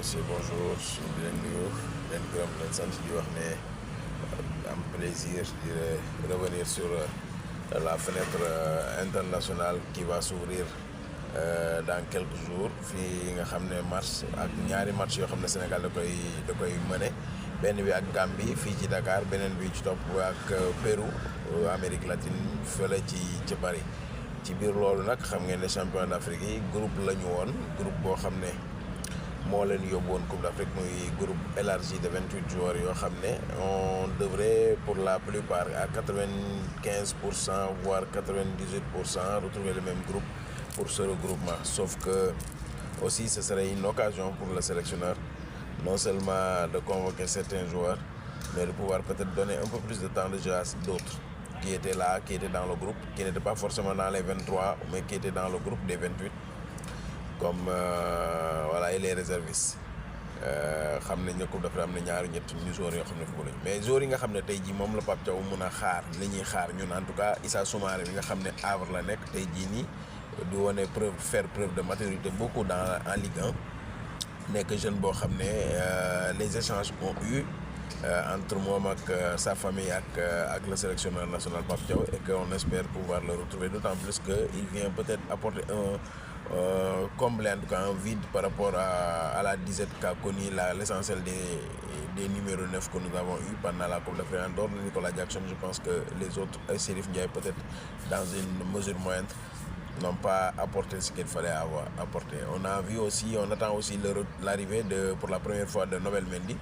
monsieur bonjour di leen nuyu leen gërëm leen sant di wax ne am plaisir de revenir sur la fenêtre internationale qui va s'ouvrir dans quelques jours fii nga xam ne mars ak ñaari match yoo xam ne Sénégal da koy mëne benn bi ak Gambie fii ci Dakar beneen bi ci topp ak Pérou Amérique latine fële ci Paris. ci biir loolu nag xam ngeen ne champion d'Afrique yi groupe la ñu woon groupe boo xam ne moo leen yóbbu woon Coupe d'Afrique muy groupe élargi de 28 joueurs yoo xam ne on devrait pour la plupart à 95% voire 98% retrouver le même groupe pour ce regroupement. Sauf que aussi ce serait une occasion pour le sélectionneur non seulement de convoquer certains joueurs mais de pouvoir peut-être donner un peu plus de temps de jeu à d'autres qui étaient là, qui étaient dans le groupe, qui n'étaient pas forcément dans les 23, mais qui étaient dans le groupe des 28, comme voilà, et les réservistes. xam nañ ne Coupe d'Afrique am na ñaari ñett ñu joueurs yoo xam ne football mais joueurs yi nga xam ne tey jii moom la Pape Thiaw mun a xaar li ñuy xaar ñun en tout cas Issa Soumaré bi nga xam ne Havre la nekk tey jii nii di wane faire preuve de maturité beaucoup en Ligue 1 nekk jeune boo xam ne les échanges ont eu entre moom ak sa famille ak le sélectionneur national Pape Thiaw et qu'on espère pouvoir le retrouver d'autant plus qu'il vient peut-être apporter combler en tout cas un vide par rapport à la disette qu'a connu l'essentiel des numéros 9 que nous avons eu pendant la Coupe d'Afrique. En dehors de Nicolas Jackson, je pense que les autres, Serif Ndiaye peut-être dans une mesure moindre, n'ont pas apporté ce qu'il fallait avoir apporté. On attend aussi l'arrivée pour la première fois de Nobel Mendy,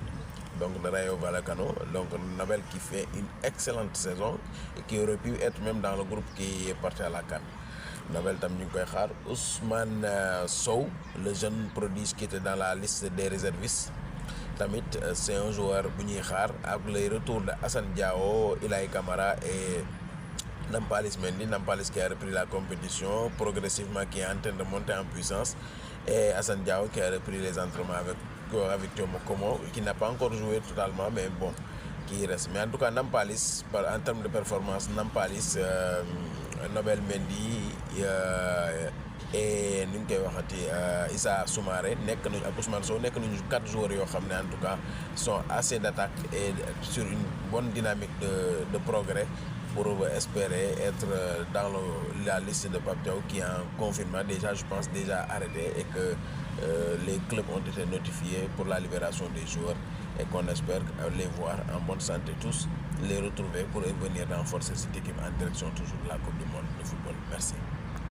donc de Rayo Vallecano, donc Nobel qui fait une excellente saison et qui aurait pu être même dans le groupe qui est parti à la CAN. Nobel tam ñu ngi koy xaar. Ousmane Sow, le jeune prodige qui était dans la liste des réservistes, tamit c'est un joueur bu ñuy xaar ak les retours de Assane Diao, Ilaï Camara et Nampalys Mendy. Nampalys qui a repris la compétition progressivement, qui est en train de monter en puissance, et Assane Diao qui a repris les entraînements avec Théo Mokomo, qui n'a pas encore joué totalement, mais bon, qui reste. Mais en tout cas, Nampalys, en termes de performance, Nampalys, Nobel Mendy et nu ñu koy waxati Issa Soumaré nekk nañu ak Ousmane Sow nekk nañu 4 joueurs yoo xam ne en tout cas sont assez d'attaque et sur une bonne dynamique de progrès pour espérer être dans la liste de Pape Thiaw qui est en confinement déjà, je pense déjà arrêté, et que les clubs ont été notifiés pour la libération des joueurs et qu'on espère les voir en bonne santé tous, les retrouver pour venir renforcer cette équipe en direction toujours de la Coupe du monde de football. Merci.